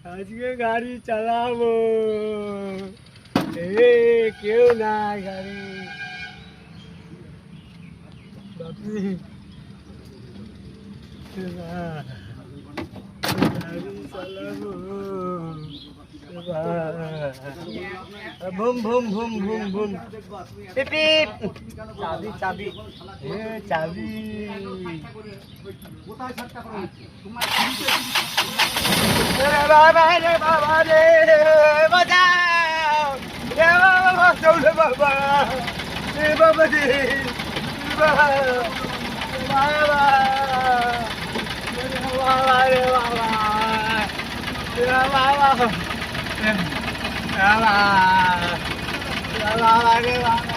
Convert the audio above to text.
আজকে গাড়ি চালাবো। কেউ নাই গাড়ি। বাপরে গাড়ি চালাবো। ভুম ভুম ভুম ভুম ভুম পিপ চাবি চাবি চাবি বাবা রে বাবা রে বাজাও রে বাবা বাঁচাও রে বাবা রে বাবা রে বাবা বাবা রে বাবা রে বাবা রে বাবা